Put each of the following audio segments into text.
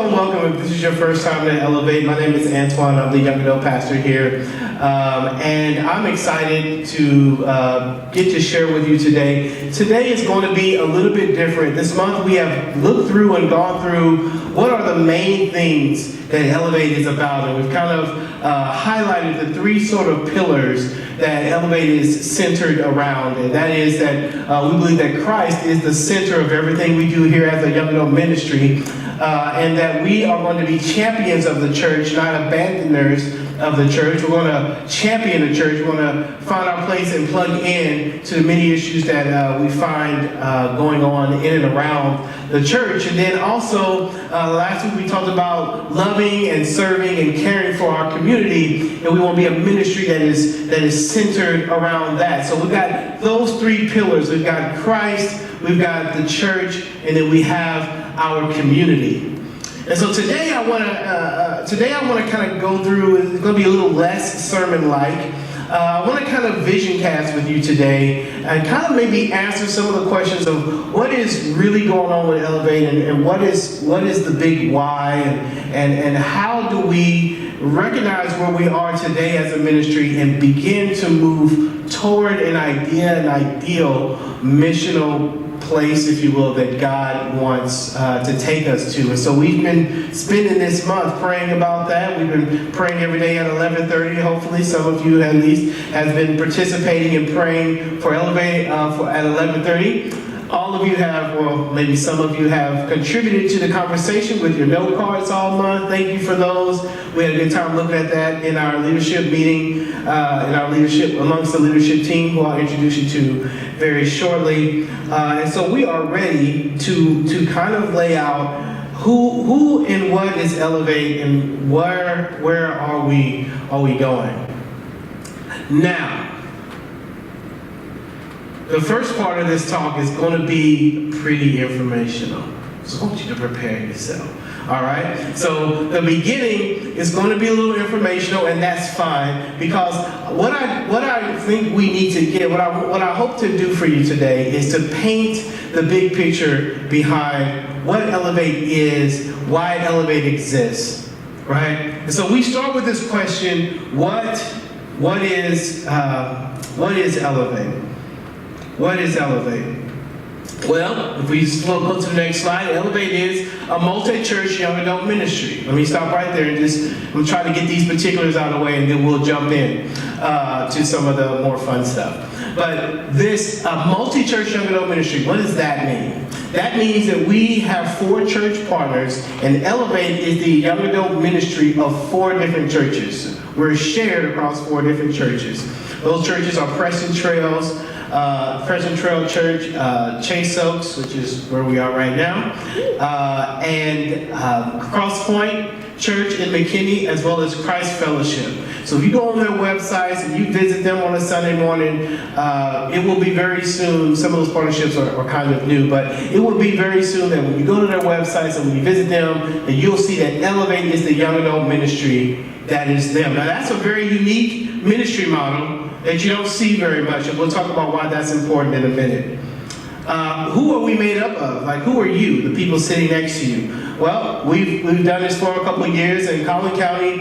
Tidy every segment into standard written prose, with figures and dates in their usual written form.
and welcome. If this is your first time to Elevate, my name is Antwuan. I'm the young adult pastor here. And I'm excited to get to share with you today. Today is going to be a little bit different. This month we have looked through and gone through what are the main things that Elevate is about. And we've kind of highlighted the three sort of pillars that Elevate is centered around. And that is that we believe that Christ is the center of everything we do here as a young adult ministry. And that we are going to be champions of the church, not abandoners of the church. We're going to champion the church. We're going to find our place and plug in to the many issues that we find going on in and around the church. And then also, last week we talked about loving and serving and caring for our community. And we want to be a ministry that is centered around that. So we've got those three pillars. We've got Christ, we've got the church, and then we have our community. And so today I want to kind of go through. It's going to be a little less sermon-like. I want to kind of vision cast with you today and kind of maybe answer some of the questions of what is really going on with Elevate and what is the big why and how do we recognize where we are today as a ministry and begin to move toward an ideal missional place, if you will, that God wants to take us to. And so we've been spending this month praying about that. We've been praying every day at 11:30. Hopefully some of you at least have been participating in praying for Elevate at 11:30. All of you have, well, maybe some of you have contributed to the conversation with your note cards all month. Thank you for those. We had a good time looking at that in our leadership meeting, amongst the leadership team, who I'll introduce you to very shortly. And so we are ready to kind of lay out who and what is Elevate and where are we going. Now, the first part of this talk is going to be pretty informational. So I want you to prepare yourself. All right? So the beginning is going to be a little informational, and that's fine, because what I think we need to get, what I hope to do for you today is to paint the big picture behind what Elevate is, why Elevate exists, right? And so we start with this question: what is Elevate? What is Elevate? Well, if we go to the next slide, Elevate is a multi-church young adult ministry. Let me stop right there and I'm trying to get these particulars out of the way, and then we'll jump in to some of the more fun stuff. But this multi-church young adult ministry, what does that mean? That means that we have 4 church partners, and Elevate is the young adult ministry of 4 different churches. We're shared across 4 different churches. Those churches are Preston Trail Church, Chase Oaks, which is where we are right now, and Cross Point Church in McKinney, as well as Christ Fellowship. So if you go on their websites and you visit them on a Sunday morning, it will be very soon. Some of those partnerships are kind of new, but it will be very soon that when you go to their websites and when you visit them, that you'll see that Elevate is the young adult ministry that is them. Now that's a very unique ministry model that you don't see very much, and we'll talk about why that's important in a minute. Who are we made up of? Like, who are you, the people sitting next to you? Well, we've done this for a couple of years in Collin County.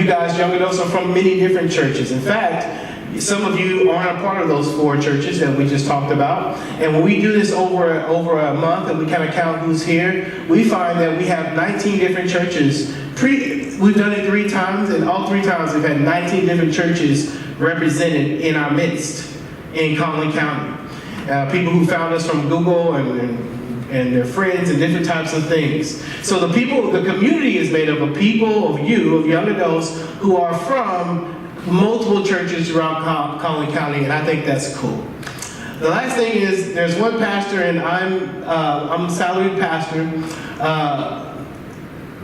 You guys, young adults, are from many different churches. In fact, some of you aren't a part of those 4 churches that we just talked about. And when we do this over a month and we kind of count who's here, we find that we have 19 different churches. We've done it 3 times, and all 3 times we've had 19 different churches represented in our midst in Collin County. People who found us from Google and their friends and different types of things. So the community is made up of people, of young adults who are from multiple churches around Collin County, and I think that's cool. The last thing is, there's one pastor, and I'm a salaried pastor,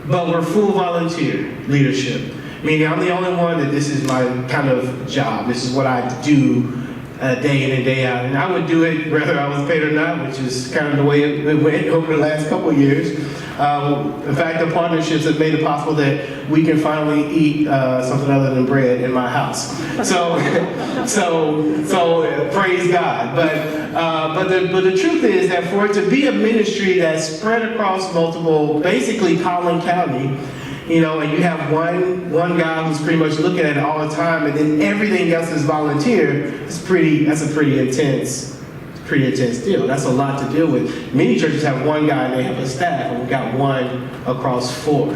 but we're full volunteer leadership. Meaning I'm the only one that this is my kind of job. This is what I do day in and day out. And I would do it whether I was paid or not, which is kind of the way it went over the last couple of years. In fact, the partnerships have made it possible that we can finally eat something other than bread in my house. So praise God. But the truth is that for it to be a ministry that's spread across multiple, basically Collin County, you know, and you have one guy who's pretty much looking at it all the time, and then everything else is volunteer. That's a pretty intense deal. That's a lot to deal with. Many churches have one guy and they have a staff, and we've got one across 4.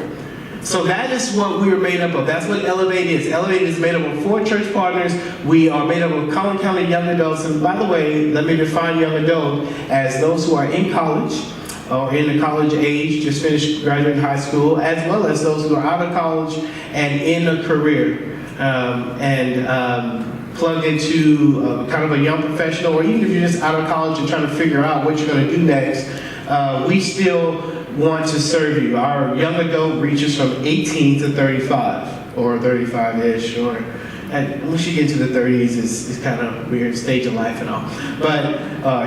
So that is what we are made up of. That's what Elevate is. Elevate is made up of 4 church partners. We are made up of Collin County young adults. And by the way, let me define young adult as those who are in college or in the college age, just finished graduating high school, as well as those who are out of college and in a career plugged into kind of a young professional, or even if you're just out of college and trying to figure out what you're going to do next, we still want to serve you. Our young adult reaches from 18 to 35, or 35-ish, or and once you get to the 30s, it's kind of a weird stage of life and all. But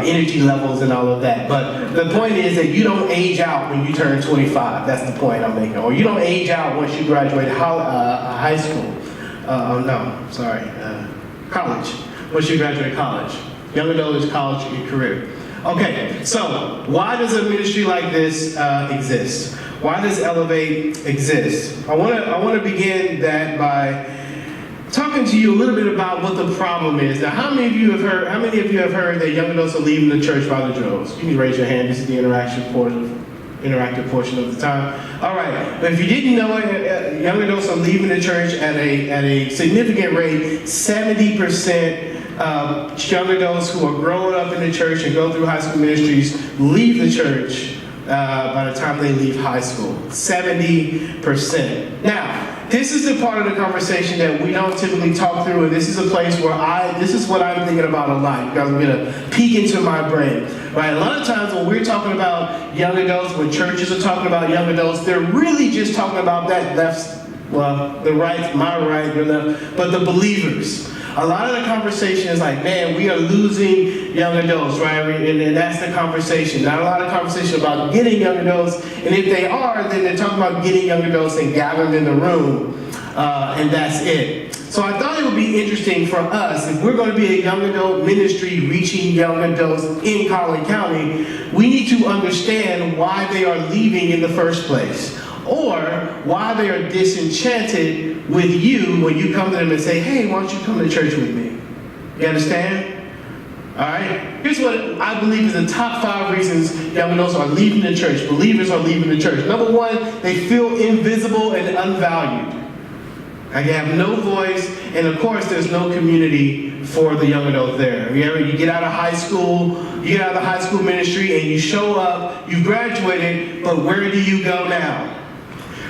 energy levels and all of that. But the point is that you don't age out when you turn 25. That's the point I'm making. Or you don't age out once you graduate high school. College. Once you graduate college. Young adult is college and career. Okay, so why does a ministry like this exist? Why does Elevate exist? I want to begin that by talking to you a little bit about what the problem is. Now, how many of you have heard that young adults are leaving the church by the droves? You can raise your hand. This is the interactive portion of the time. All right. But if you didn't know it, young adults are leaving the church at a significant rate. 70% of young adults who are growing up in the church and go through high school ministries leave the church by the time they leave high school. 70%. Now, this is the part of the conversation that we don't typically talk through, and this is a place where this is what I'm thinking about a lot, because I'm going to peek into my brain. Right? A lot of times when we're talking about young adults, when churches are talking about young adults, they're really just talking about that the right, my right, your left, but the believers. A lot of the conversation is like, man, we are losing young adults, right? And that's the conversation. Not a lot of conversation about getting young adults. And if they are, then they're talking about getting young adults and gathering in the room. And that's it. So I thought it would be interesting for us, if we're going to be a young adult ministry reaching young adults in Collin County, we need to understand why they are leaving in the first place. Or why they are disenchanted with you when you come to them and say, hey, why don't you come to church with me? You understand? All right? Here's what I believe is the top 5 reasons young adults are leaving the church. Believers are leaving the church. Number 1, they feel invisible and unvalued. Like they have no voice, and of course there's no community for the young adult there. You get out of high school, you get out of the high school ministry, and you show up, you graduated, but where do you go now?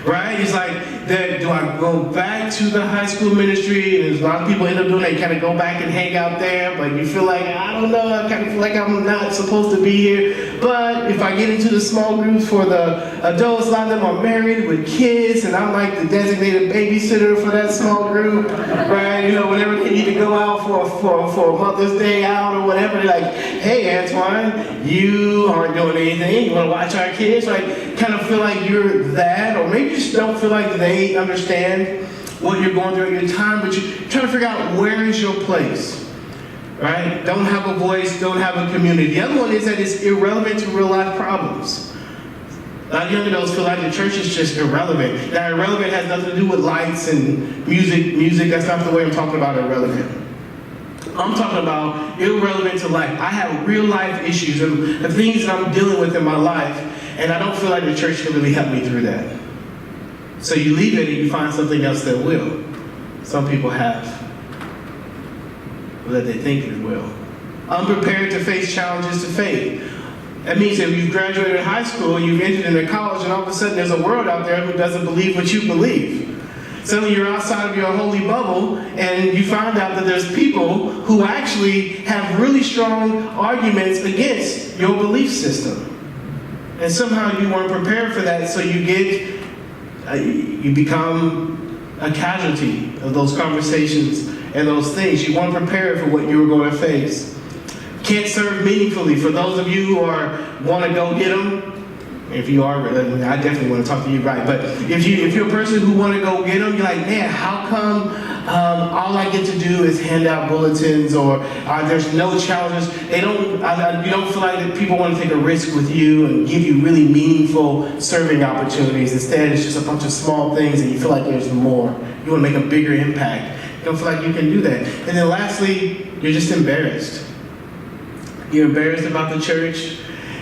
Right? It's like, do I go back to the high school ministry? And there's a lot of people end up doing that. You kind of go back and hang out there, but you feel like, I don't know, I kind of feel like I'm not supposed to be here. But if I get into the small groups for the adults, a lot of them are married with kids, and I'm like the designated babysitter for that small group, right? You know, whenever they need to go out for Mother's Day out or whatever, they're like, hey, Antwuan, you aren't doing anything. You want to watch our kids? Like, kind of feel like you're that, or maybe you just don't feel like they understand what you're going through at your time, but you're trying to figure out where is your place, right? Don't have a voice, don't have a community. The other one is that it's irrelevant to real life problems. A lot of young adults feel like the church is just irrelevant. Now, irrelevant has nothing to do with lights and music. That's not the way I'm talking about irrelevant. I'm talking about irrelevant to life. I have real life issues and the things that I'm dealing with in my life, and I don't feel like the church can really help me through that. So you leave it and you find something else that will. Some people have, that they think it will. Unprepared to face challenges to faith. That means that you've graduated high school, you've entered into college, and all of a sudden there's a world out there who doesn't believe what you believe. Suddenly you're outside of your holy bubble, and you find out that there's people who actually have really strong arguments against your belief system. And somehow you weren't prepared for that, so you become a casualty of those conversations and those things. You weren't prepared for what you were going to face. Can't serve meaningfully. For those of you who want to go get them, if you are, I definitely want to talk to you, right? But if you're a person who want to go get them, you're like, man, how come all I get to do is hand out bulletins, or there's no challenges? You don't feel like that people want to take a risk with you and give you really meaningful serving opportunities. Instead, it's just a bunch of small things, and you feel like there's more. You want to make a bigger impact. You don't feel like you can do that. And then lastly, you're just embarrassed. You're embarrassed about the church.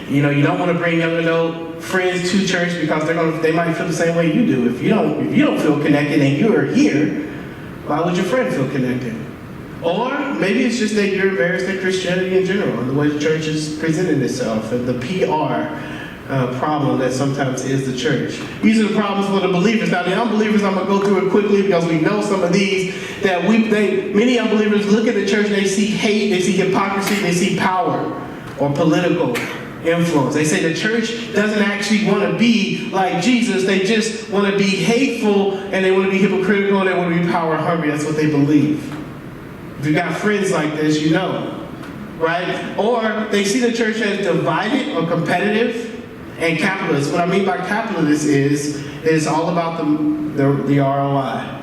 You don't want to bring young adult friends to church because they might feel the same way you do. If you don't feel connected and you're here, why would your friend feel connected? Or maybe it's just that you're embarrassed at Christianity in general and the way the church is presenting itself and the PR problem that sometimes is the church. These are the problems for the believers. Now, the unbelievers, I'm going to go through it quickly because we know some of these. That many unbelievers look at the church and they see hate, they see hypocrisy, they see power or political influence. They say the church doesn't actually want to be like Jesus. They just want to be hateful, and they want to be hypocritical, and they want to be power hungry. That's what they believe. If you got friends like this, you know, right? Or they see the church as divided or competitive and capitalist. What I mean by capitalist is all about the ROI.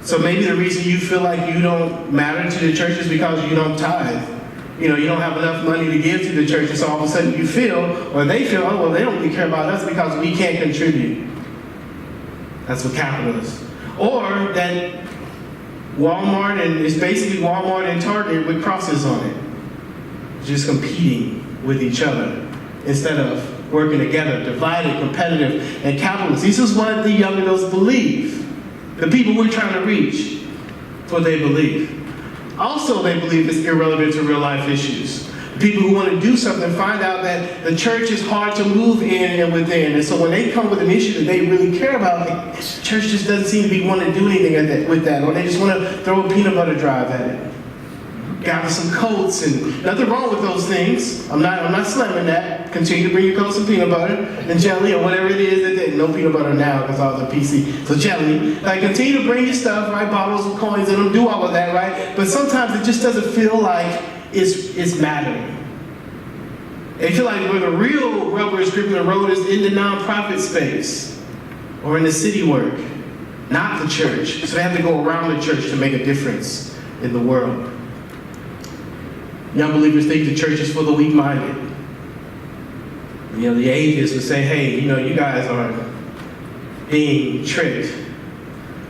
So maybe the reason you feel like you don't matter to the church is because you don't tithe. You don't have enough money to give to the church, and so all of a sudden you feel, or they feel, oh, well, they don't really care about us because we can't contribute. That's what capitalists. Or that Walmart, and it's basically Walmart and Target with crosses on it, just competing with each other instead of working together, divided, competitive, and capitalist. This is what the young adults believe. The people we're trying to reach, it's what they believe. Also, they believe it's irrelevant to real life issues. People who want to do something find out that the church is hard to move in and within. And so when they come with an issue that they really care about, the church just doesn't seem to be wanting to do anything with that. Or they just want to throw a peanut butter drive at it. Gather some coats, and nothing wrong with those things. I'm not slamming that. Continue to bring your coats and peanut butter and jelly or whatever it is. No peanut butter now because I was a PC. So jelly. Like, continue to bring your stuff, right? Bottles with coins in them. Do all of that, right? But sometimes it just doesn't feel like it's mattering. They feel like where the real rubber is gripping the road is in the nonprofit space or in the city work, not the church. So they have to go around the church to make a difference in the world. Young believers think the church is for the weak-minded. The atheists would say, hey, you guys are being tricked,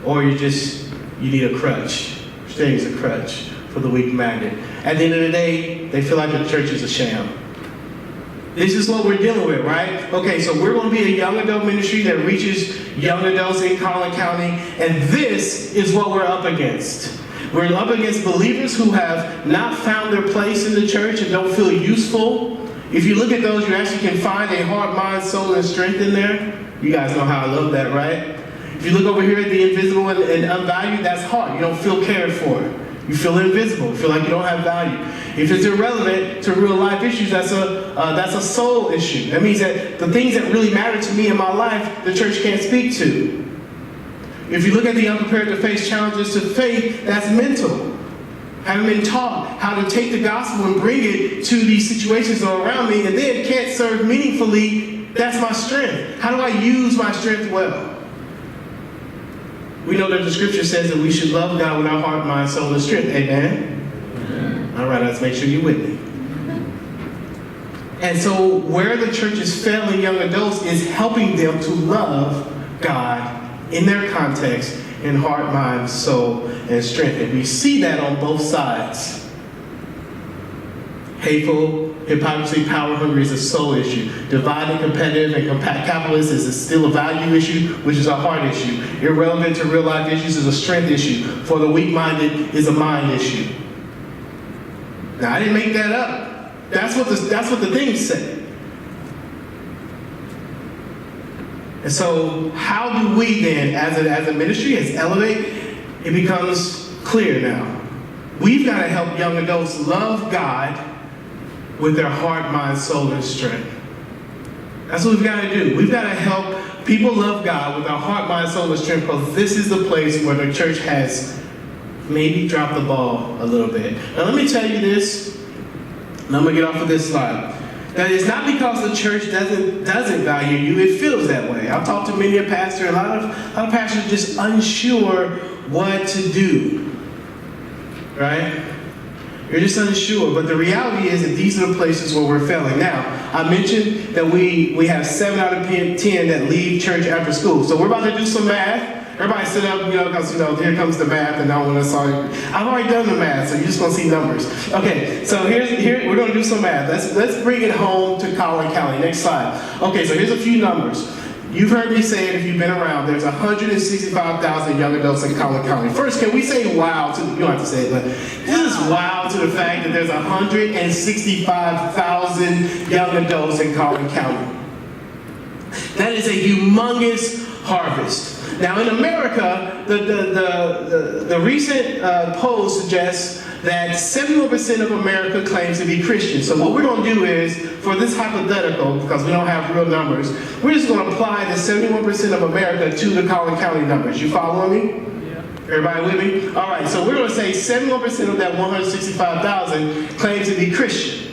or you need a crutch. Staying is a crutch for the weak-minded. At the end of the day, they feel like the church is a sham. This is what we're dealing with, right? Okay, so we're going to be a young adult ministry that reaches young adults in Collin County, and this is what we're up against. We're up against believers who have not found their place in the church and don't feel useful. If you look at those, you actually can find a heart, mind, soul, and strength in there. You guys know how I love that, right? If you look over here at the invisible and unvalued, that's heart. You don't feel cared for. You feel invisible. You feel like you don't have value. If it's irrelevant to real life issues, that's a soul issue. That means that the things that really matter to me in my life, the church can't speak to. If you look at the unprepared to face challenges to faith, that's mental. Haven't been taught how to take the gospel and bring it to these situations that are around me, and then can't serve meaningfully, that's my strength. How do I use my strength well? We know that the scripture says that we should love God with our heart, mind, soul, and strength. Amen? Amen. All right, let's make sure you're with me. And so where the church is failing young adults is helping them to love God in their context, in heart, mind, soul, and strength. And we see that on both sides. Hateful, hypocrisy, power hungry is a soul issue. Divided, competitive, and capitalist is still a value issue, which is a heart issue. Irrelevant to real life issues is a strength issue. For the weak-minded is a mind issue. Now, I didn't make that up. That's what the things say. And so how do we then, as a ministry, as Elevate, it becomes clear now. We've got to help young adults love God with their heart, mind, soul, and strength. That's what we've got to do. We've got to help people love God with our heart, mind, soul, and strength, because this is the place where the church has maybe dropped the ball a little bit. Now let me tell you this, and I'm going to get off of this slide. That it's not because the church doesn't value you, it feels that way. I've talked to many a pastor, a lot of pastors just unsure what to do, right? You're just unsure, but the reality is that these are the places where we're failing. Now, I mentioned that we have 7 out of 10 that leave church after school. So we're about to do some math. Everybody sit up, because, here comes the math, and I want to sorry. I've already done the math, so you're just going to see numbers. Okay, so here we're going to do some math. Let's bring it home to Collin County. Next slide. Okay, so here's a few numbers. You've heard me say it if you've been around. There's 165,000 young adults in Collin County. First, can we say wow to, you don't have to say it, but this is wow to the fact that there's 165,000 young adults in Collin County. That is a humongous harvest. Now in America, the recent poll suggests that 71% of America claims to be Christian. So what we're going to do is, for this hypothetical, because we don't have real numbers, we're just going to apply the 71% of America to the Collin County numbers. You following me? Yeah. Everybody with me? All right, so we're going to say 71% of that 165,000 claims to be Christian.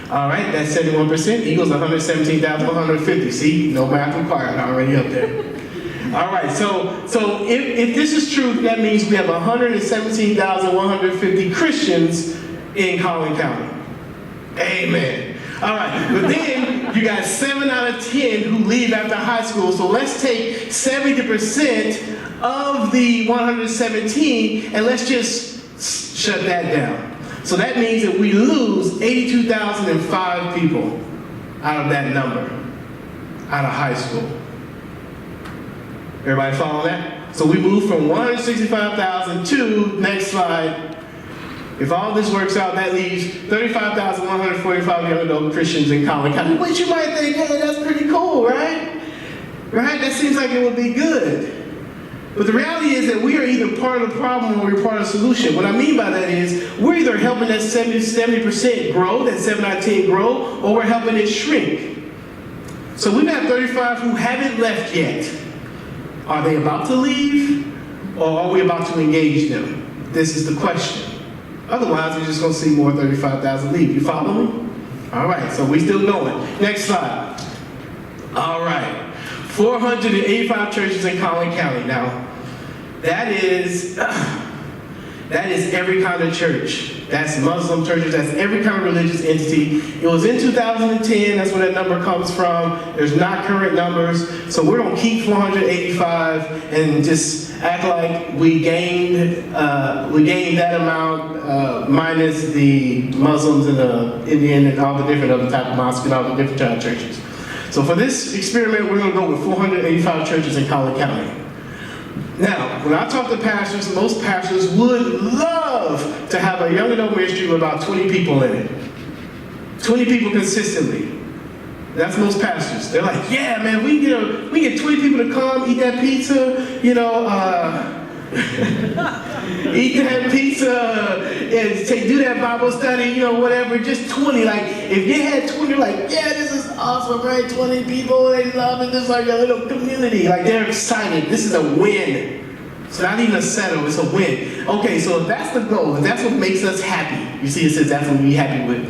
All right, that's 71% equals 117,150. See, no math required, already up there. All right, so if this is true, that means we have 117,150 Christians in Collin County. Amen. All right, but then you got 7 out of 10 who leave after high school. So let's take 70% of the 117 and let's just shut that down. So that means that we lose 82,005 people out of that number, out of high school. Everybody follow that? So we move from 165,000 to, next slide, if all this works out, that leaves 35,145 young adult Christians in Collin County. Which you might think, hey, that's pretty cool, right? Right? That seems like it would be good. But the reality is that we are either part of the problem or we're part of the solution. What I mean by that is, we're either helping that 70% grow, that 7 out of 10 grow, or we're helping it shrink. So we've got 35 who haven't left yet. Are they about to leave, or are we about to engage them? This is the question. Otherwise, we're just going to see more 35,000 leave. You follow me? All right, so we're still going. Next slide. All right, 485 churches in Collin County. Now, that is every kind of church. That's Muslim churches, that's every kind of religious entity. It was in 2010, that's where that number comes from. There's not current numbers, so we're gonna keep 485 and just act like we gained that amount minus the Muslims and the Indian and all the different other type of mosques and all the different type of churches. So for this experiment, we're gonna go with 485 churches in Collin County. Now, when I talk to pastors, most pastors would love to have a young adult ministry with about 20 people in it. 20 people consistently. That's most pastors. They're like, yeah, man, we can get 20 people to come, eat that pizza, eat that pizza and do that Bible study, whatever, just 20. Like, if you had 20, like, yeah, this is awesome, right? 20 people, they love it, this is like a little community. Like, they're excited. This is a win. It's not even a settle, it's a win. Okay, so if that's the goal, if that's what makes us happy, you see it says that's what we're happy with.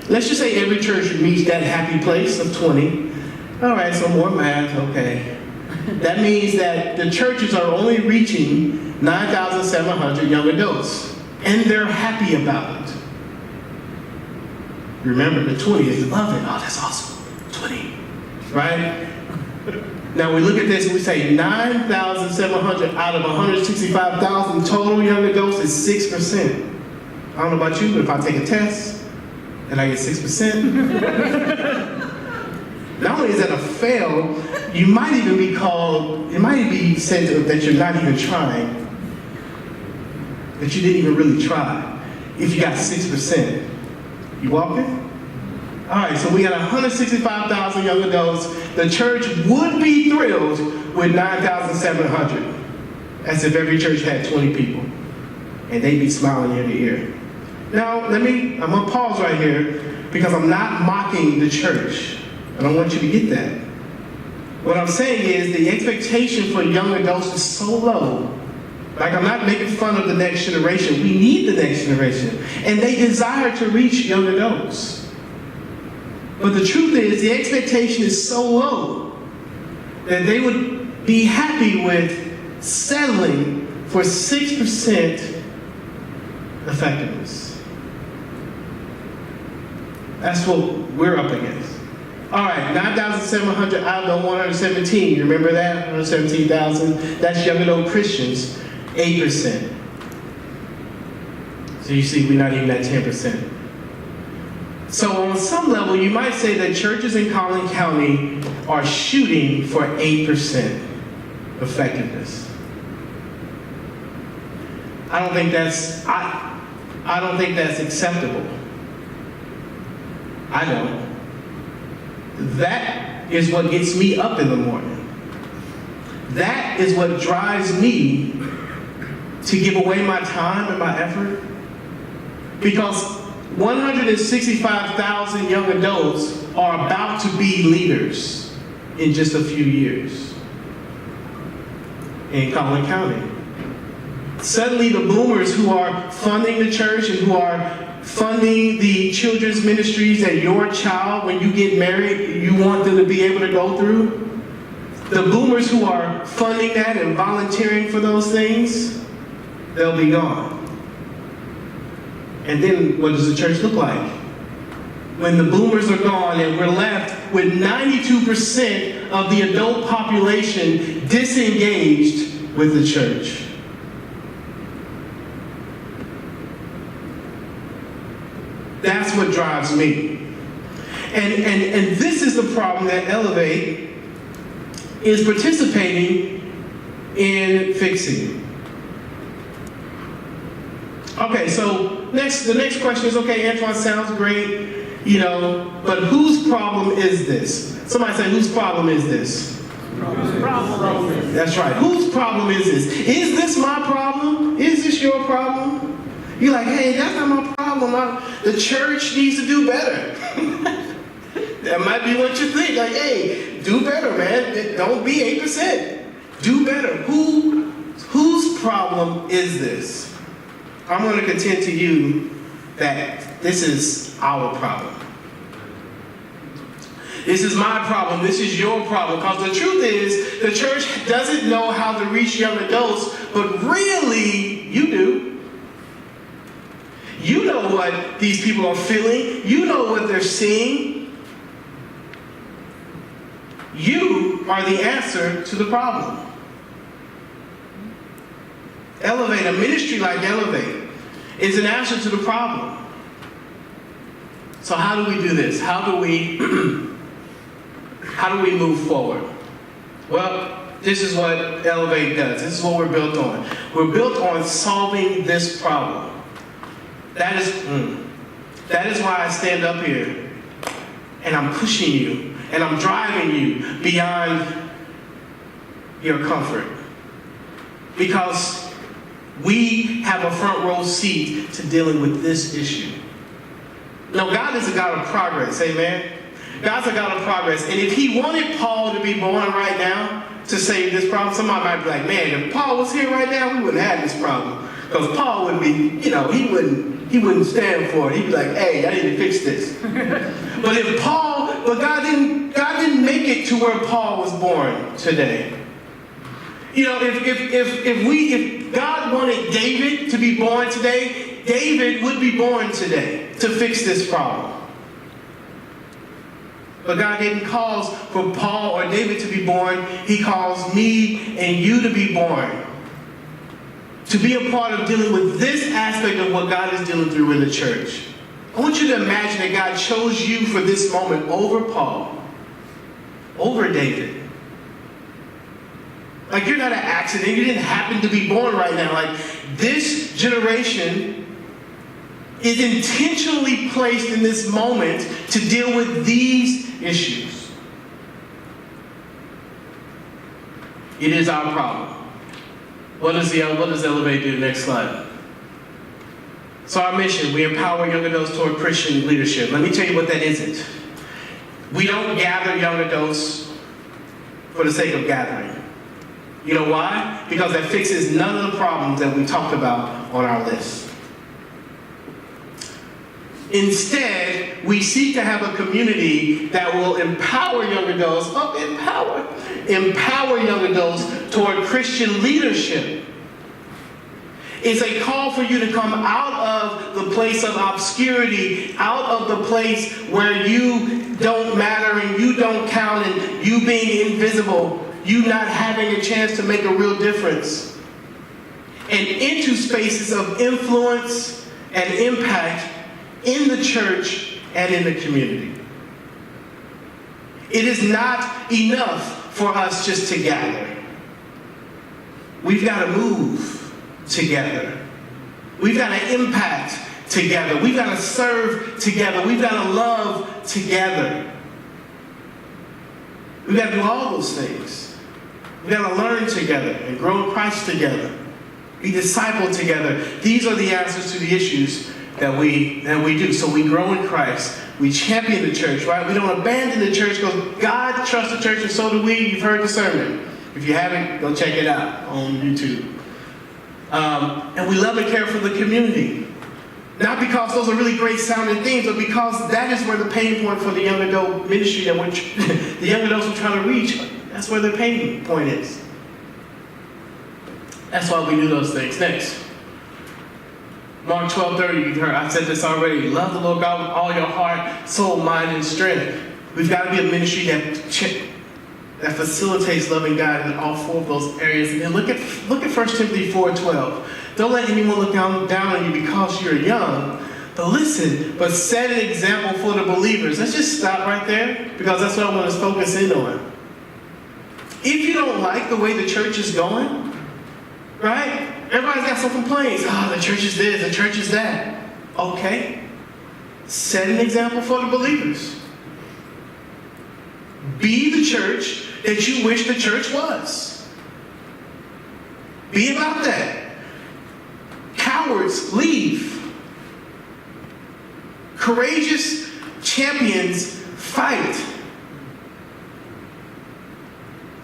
Let's just say every church reach that happy place of 20. All right, so more math, okay. That means that the churches are only reaching 9,700 young adults, and they're happy about it. Remember, the 20 is love it. Oh, that's awesome. 20, right? Now we look at this and we say 9,700 out of 165,000 total young adults is 6%. I don't know about you, but if I take a test and I get 6%, not only is that a fail, you might even be called, it might be said that you're not even trying, that you didn't even really try, if you got 6%. You walking? All right, so we got 165,000 young adults. The church would be thrilled with 9,700, as if every church had 20 people, and they'd be smiling ear to ear. Now, I'm gonna pause right here, because I'm not mocking the church. I don't want you to get that. What I'm saying is the expectation for young adults is so low, Like, I'm not making fun of the next generation. We need the next generation. And they desire to reach young adults. But the truth is, the expectation is so low that they would be happy with settling for 6% effectiveness. That's what we're up against. All right, 9,700 out of the 117. You remember that? 117,000. That's young adult Christians, 8%. So you see, we're not even at 10%. So on some level, you might say that churches in Collin County are shooting for 8% effectiveness. I don't think that's acceptable. I don't. That is what gets me up in the morning. That is what drives me to give away my time and my effort. Because 165,000 young adults are about to be leaders in just a few years in Collin County. Suddenly the boomers who are funding the church and who are funding the children's ministries that your child, when you get married, you want them to be able to go through, the boomers who are funding that and volunteering for those things, they'll be gone. And then what does the church look like? When the boomers are gone and we're left with 92% of the adult population disengaged with the church. That's what drives me. And this is the problem that Elevate is participating in fixing. Okay, so the next question is, okay, Antwuan, sounds great, but whose problem is this? Somebody say, whose problem is this? Problem. That's right. Whose problem is this? Is this my problem? Is this your problem? You're like, hey, that's not my problem. The church needs to do better. That might be what you think. Like, hey, do better, man. Don't be 8%. Do better. Whose problem is this? I'm going to contend to you that this is our problem. This is my problem. This is your problem. Because the truth is, the church doesn't know how to reach young adults, but really, you do. You know what these people are feeling. You know what they're seeing. You are the answer to the problem. Elevate, a ministry like Elevate, is an answer to the problem. So how do we do this? How do we move forward? Well, this is what Elevate does. This is what we're built on. We're built on solving this problem. That is why I stand up here and I'm pushing you and I'm driving you beyond your comfort. Because we have a front row seat to dealing with this issue. Now, God is a God of progress, amen? God's a God of progress. And if he wanted Paul to be born right now to save this problem, somebody might be like, man, if Paul was here right now, we wouldn't have this problem. Because Paul would be, he wouldn't stand for it. He'd be like, hey, I need to fix this. But God didn't make it to where Paul was born today. If God wanted David to be born today, David would be born today to fix this problem. But God didn't cause for Paul or David to be born. He calls me and you to be born. To be a part of dealing with this aspect of what God is dealing through in the church. I want you to imagine that God chose you for this moment over Paul, over David. Like, you're not an accident. You didn't happen to be born right now. Like, this generation is intentionally placed in this moment to deal with these issues. It is our problem. What does Elevate do? Next slide. So our mission, we empower young adults toward Christian leadership. Let me tell you what that isn't. We don't gather young adults for the sake of gathering. You know why? Because that fixes none of the problems that we talked about on our list. Instead, we seek to have a community that will empower young adults, empower young adults toward Christian leadership. It's a call for you to come out of the place of obscurity, out of the place where you don't matter and you don't count and you being invisible, you not having a chance to make a real difference, and into spaces of influence and impact in the church and in the community. It is not enough for us just to gather. We've got to move together. We've got to impact together. We've got to serve together. We've got to love together. We've got to do all those things. We've got to learn together and grow in Christ together. Be discipled together. These are the answers to the issues that we do. So we grow in Christ. We champion the church, right? We don't abandon the church because God trusts the church and so do we. You've heard the sermon. If you haven't, go check it out on YouTube. And we love and care for the community. Not because those are really great sounding things, but because that is where the pain point for the young adult ministry that the young adults we're trying to reach, that's where their pain point is. That's why we do those things. Next. Mark 12:30, you've heard, I've said this already. Love the Lord God with all your heart, soul, mind, and strength. We've got to be a ministry that facilitates loving God in all four of those areas. And then look at 1 Timothy 4:12. Don't let anyone look down on you because you're young. But listen, but set an example for the believers. Let's just stop right there because that's what I want to focus in on. If you don't like the way the church is going, right? Everybody's got some complaints. Oh, the church is this, the church is that. Okay. Set an example for the believers. Be the church that you wish the church was. Be about that. Cowards, leave. Courageous champions, fight.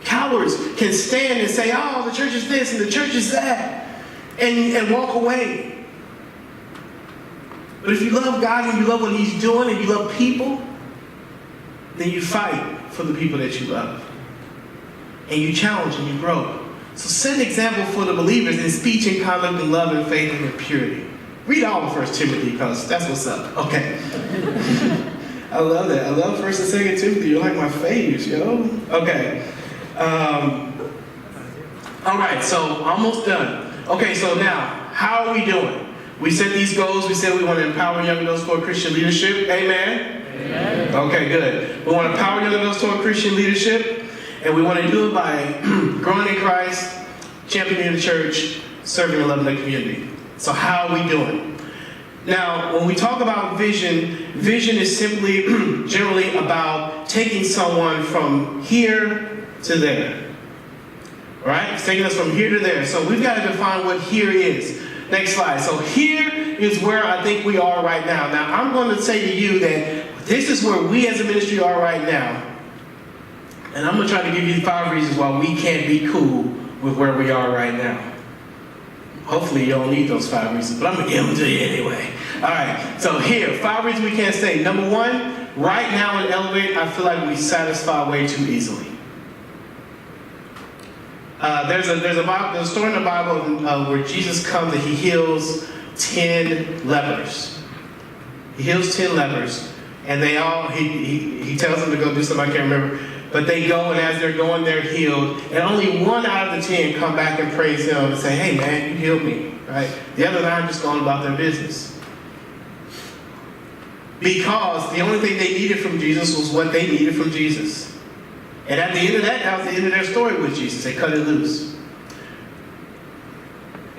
Cowards can stand and say, oh, the church is this and the church is that, and walk away. But if you love God and you love what He's doing and you love people, then you fight for the people that you love. And you challenge and you grow. So set an example for the believers in speech and conduct and love and faith and in purity. Read all of 1 Timothy because that's what's up. Okay. I love that. I love 1 and 2 Timothy. You're like my faves, yo. Okay. All right, so almost done. Okay, so now, how are we doing? We set these goals. We said we want to empower young adults toward Christian leadership. Amen? Amen. Okay, good. We want to empower young adults toward Christian leadership, and we want to do it by growing in Christ, championing the church, serving and loving the community. So how are we doing? Now, when we talk about vision, vision is simply, generally about taking someone from here to there. Right? It's taking us from here to there. So we've got to define what here is. Next slide. So here is where I think we are right now. Now, I'm going to say to you that this is where we as a ministry are right now. And I'm going to try to give you 5 reasons why we can't be cool with where we are right now. Hopefully you don't need those 5 reasons, but I'm going to give them to you anyway. All right. So here, 5 reasons we can't stay. Number 1, right now in Elevate, I feel like we satisfy way too easily. There's a story in the Bible where Jesus comes and He heals 10 lepers. He heals 10 lepers, and they all, he tells them to go do something, I can't remember, but they go, and as they're going, they're healed, and only 1 out of the 10 come back and praise Him and say, hey man, you healed me, right? The other 9 just going about their business. Because the only thing they needed from Jesus was what they needed from Jesus. And at the end of that was the end of their story with Jesus. They cut it loose.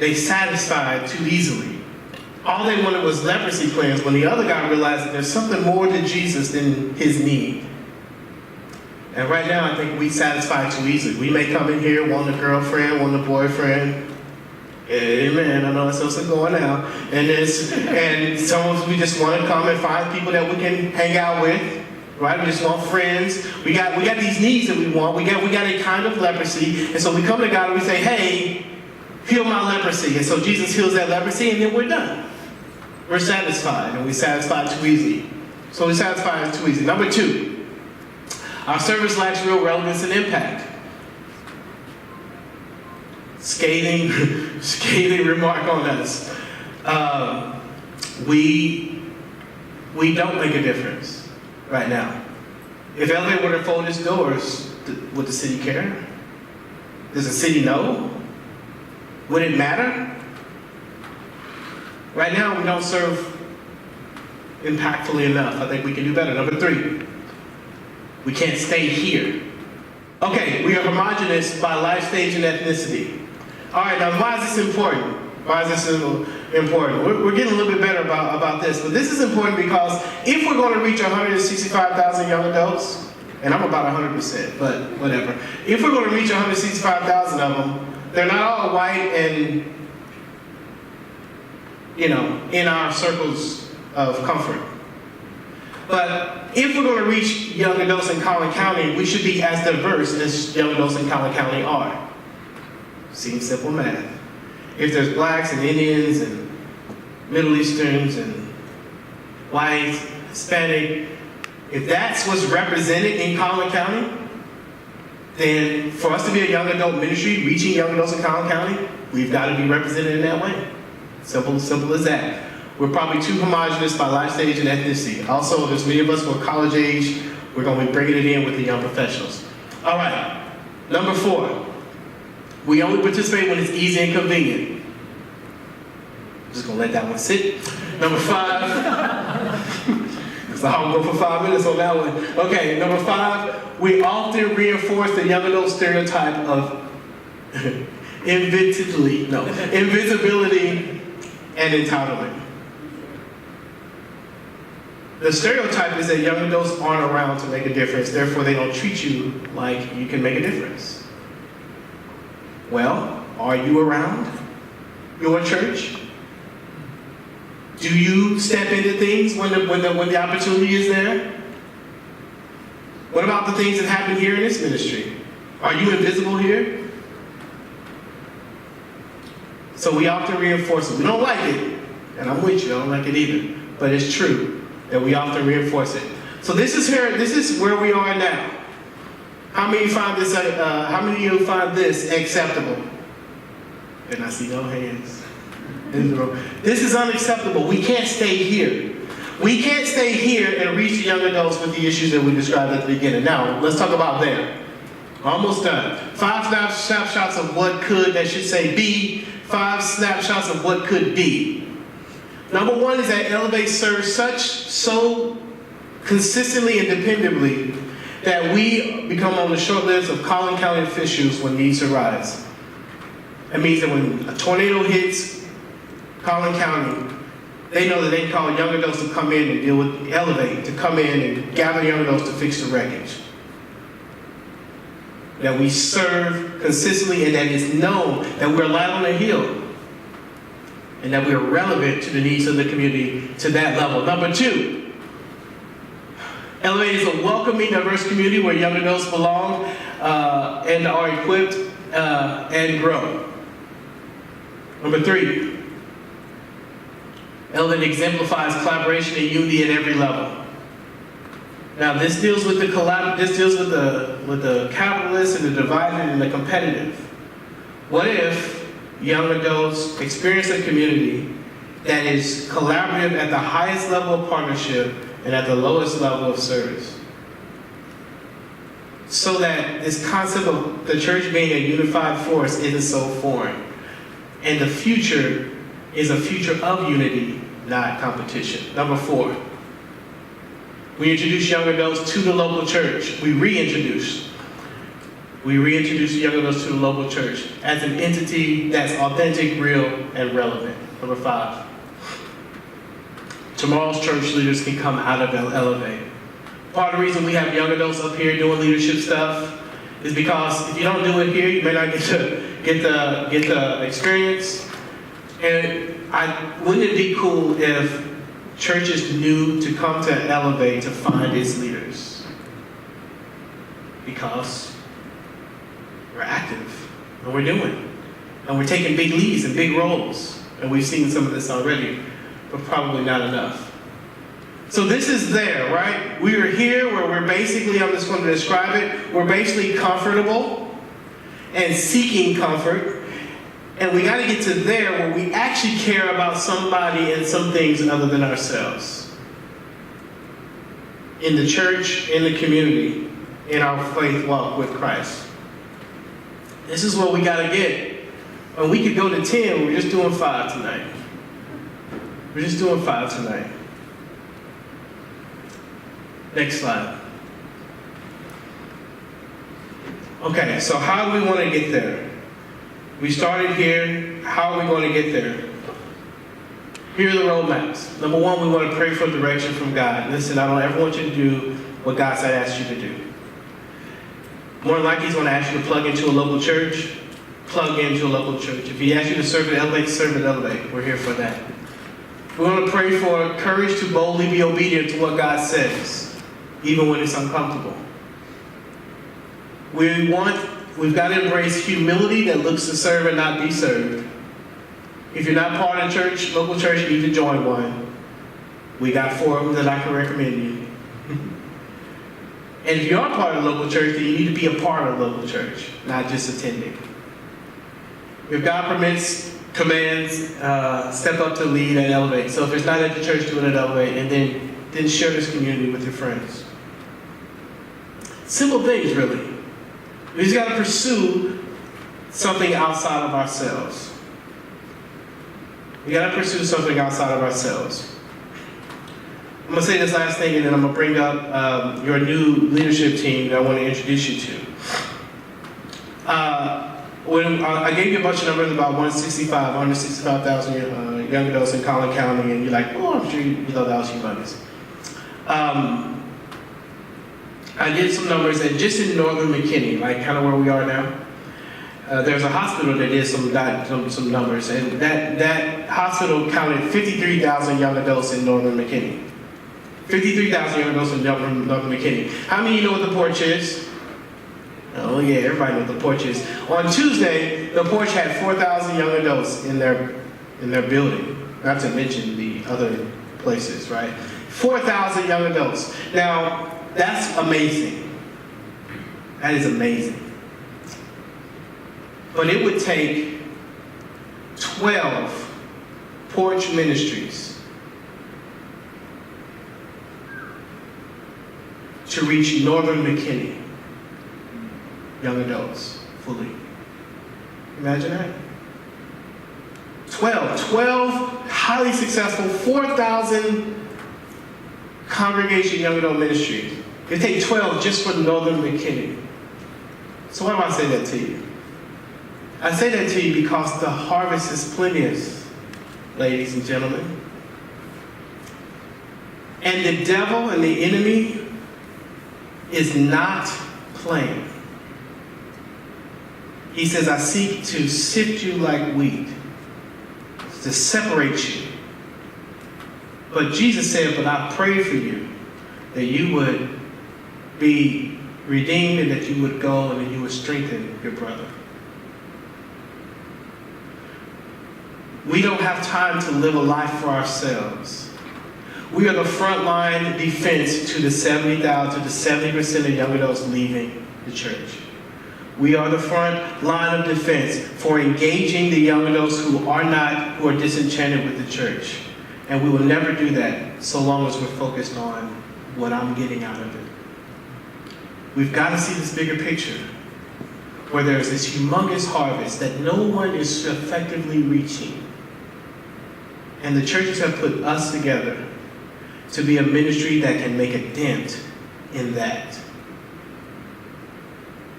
They satisfied too easily. All they wanted was leprosy cleansed when the other guy realized that there's something more to Jesus than his need. And right now, I think we satisfy too easily. We may come in here, want a girlfriend, want a boyfriend. Amen. I know it's also going now. And some of us, we just want to come and find people that we can hang out with. right? We just want friends. We got these needs that we want. We got a kind of leprosy. And so we come to God and we say, hey, heal my leprosy. And so Jesus heals that leprosy, and then we're done. We're satisfied, and we satisfy too easy. So we satisfy us too easy. Number 2, our service lacks real relevance and impact. Scathing remark on us. We don't make a difference right now. If Elevate were to fold its doors, would the city care? Does the city know? Would it matter? Right now, we don't serve impactfully enough. I think we can do better. Number 3, we can't stay here. Okay, we are homogenous by life stage and ethnicity. All right, now why is this important? Why is this important? We're getting a little bit better about this, but this is important because if we're going to reach 165,000 young adults, and I'm about 100%, but whatever. If we're going to reach 165,000 of them, they're not all white and, in our circles of comfort. But if we're going to reach young adults in Collin County, we should be as diverse as young adults in Collin County are. Seems simple math. If there's blacks and Indians and Middle Easterns and whites, Hispanic, if that's what's represented in Collin County, then for us to be a young adult ministry reaching young adults in Collin County, we've got to be represented in that way. Simple as that. We're probably too homogenous by life stage and ethnicity. Also, there's many of us who are college age. We're going to be bringing it in with the young professionals. All right, number 4. We only participate when it's easy and convenient. I'm just going to let that one sit. Number 5. So I'll go for 5 minutes on that one. Okay, number 5. We often reinforce the young adult stereotype of invisibility and entitlement. The stereotype is that young adults aren't around to make a difference, therefore they don't treat you like you can make a difference. Well, are you around your church? Do you step into things when the opportunity is there? What about the things that happen here in this ministry? Are you invisible here? So we often reinforce it. We don't like it, and I'm with you, I don't like it either. But it's true that we often reinforce it. So this is where we are now. How many find this? How many of you find this acceptable? And I see no hands. This is unacceptable. We can't stay here. We can't stay here and reach the young adults with the issues that we described at the beginning. Now, let's talk about them. Almost done. 5 snapshots of what could, that should say be. 5 snapshots of what could be. Number 1 is that Elevate serves so consistently and dependably that we become on the short list of Collin County officials when needs arise. That means that when a tornado hits Collin County, they know that they can call young adults to come in and deal with Elevate, to come in and gather young adults to fix the wreckage. That we serve consistently and that it's known that we're light on a hill and that we're relevant to the needs of the community to that level. Number 2, Elevate is a welcoming, diverse community where young adults belong and are equipped and grow. Number 3, Elevate exemplifies collaboration and unity at every level. Now, this deals with the capitalist and the divided and the competitive. What if young adults experience a community that is collaborative at the highest level of partnership and at the lowest level of service? So that this concept of the church being a unified force isn't so foreign. And the future is a future of unity, not competition. Number 4, we introduce young adults to the local church. We reintroduce young adults to the local church as an entity that's authentic, real, and relevant. Number 5, tomorrow's church leaders can come out of Elevate. Part of the reason we have young adults up here doing leadership stuff is because if you don't do it here, you may not get the experience. And wouldn't it be cool if churches knew to come to Elevate to find its leaders? Because we're active, and we're doing, and we're taking big leads and big roles. And we've seen some of this already, but probably not enough. So this is there, right? We are here where we're basically, I'm just going to describe it, we're basically comfortable and seeking comfort. And we got to get to there where we actually care about somebody and some things other than ourselves. In the church, in the community, in our faith walk with Christ. This is what we got to get. And we could go to 10, we're just doing 5 tonight. We're just doing 5 tonight. Next slide. Okay, so how do we want to get there? We started here. How are we going to get there? Here are the roadmaps. Number 1, we want to pray for direction from God. Listen, I don't ever want you to do what God said asked you to do. More than likely, He's going to ask you to plug into a local church. Plug into a local church. If He asks you to serve at Elevate, serve at Elevate. We're here for that. We want to pray for courage to boldly be obedient to what God says, even when it's uncomfortable. We've got to embrace humility that looks to serve and not be served. If you're not part of church, local church, you need to join one. We got 4 of them that I can recommend you. And if you are part of the local church, then you need to be a part of the local church, not just attending. If God permits, commands, step up to lead and elevate. So if it's not at the church, do it at Elevate, and then share this community with your friends. Simple things, really. We just got to pursue something outside of ourselves. We got to pursue something outside of ourselves. I'm going to say this last thing, and then I'm going to bring up your new leadership team that I want to introduce you to. When I gave you a bunch of numbers about 165,000 young adults in Collin County, and you're like, oh, I'm sure you know that was humongous. I did some numbers, and just in northern McKinney, like kind of where we are now, there's a hospital that did some numbers, and that hospital counted 53,000 young adults in northern McKinney. 53,000 young adults in northern McKinney. How many of you know what the porch is? Oh yeah, everybody knows the porch is. On Tuesday, the porch had 4,000 young adults in their building, not to mention the other places, right? 4,000 young adults. Now, that's amazing. That is amazing. But it would take 12 porch ministries to reach northern McKinney young adults fully. Imagine that. 12 highly successful, 4,000 congregation young adult ministries. It takes 12 just for northern McKinney. So why do I say that to you? I say that to you because the harvest is plenteous, ladies and gentlemen. And the devil and the enemy is not playing. He says, I seek to sift you like wheat, to separate you. But Jesus said, but I pray for you that you would be redeemed and that you would go and that you would strengthen your brother. We don't have time to live a life for ourselves. We are the frontline defense to the 70,000, to the 70% of young adults leaving the church. We are the front line of defense for engaging the young adults who are disenchanted with the church. And we will never do that so long as we're focused on what I'm getting out of it. We've got to see this bigger picture where there's this humongous harvest that no one is effectively reaching. And the churches have put us together to be a ministry that can make a dent in that.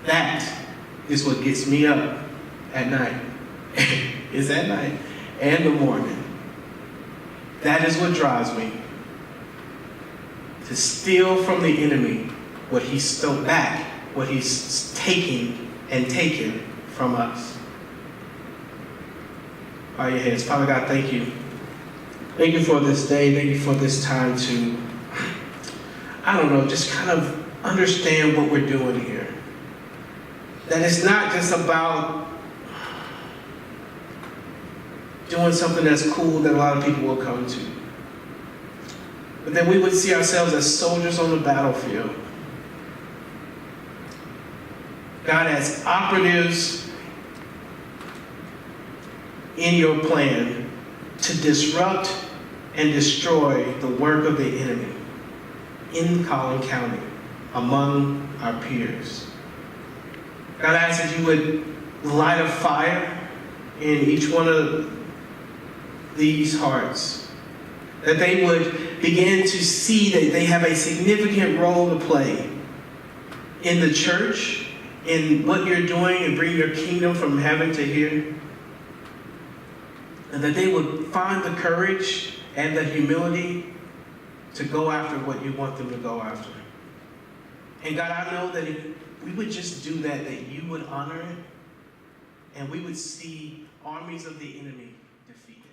That is what gets me up at night. It's at night and the morning. That is what drives me. To steal from the enemy what he stole back, what he's taking from us. Bow your heads. Father God, thank you Thank you for this day. Thank you for this time to, I don't know, just kind of understand what we're doing here. That it's not just about doing something that's cool that a lot of people will come to. But that we would see ourselves as soldiers on the battlefield. God, as operatives in your plan to disrupt and destroy the work of the enemy in Collin County among our peers. God, I ask that you would light a fire in each one of these hearts, that they would begin to see that they have a significant role to play in the church, in what you're doing and bring your kingdom from heaven to here, and that they would find the courage and the humility to go after what you want them to go after. And God, I know that if we would just do that, that you would honor it, and we would see armies of the enemy defeated.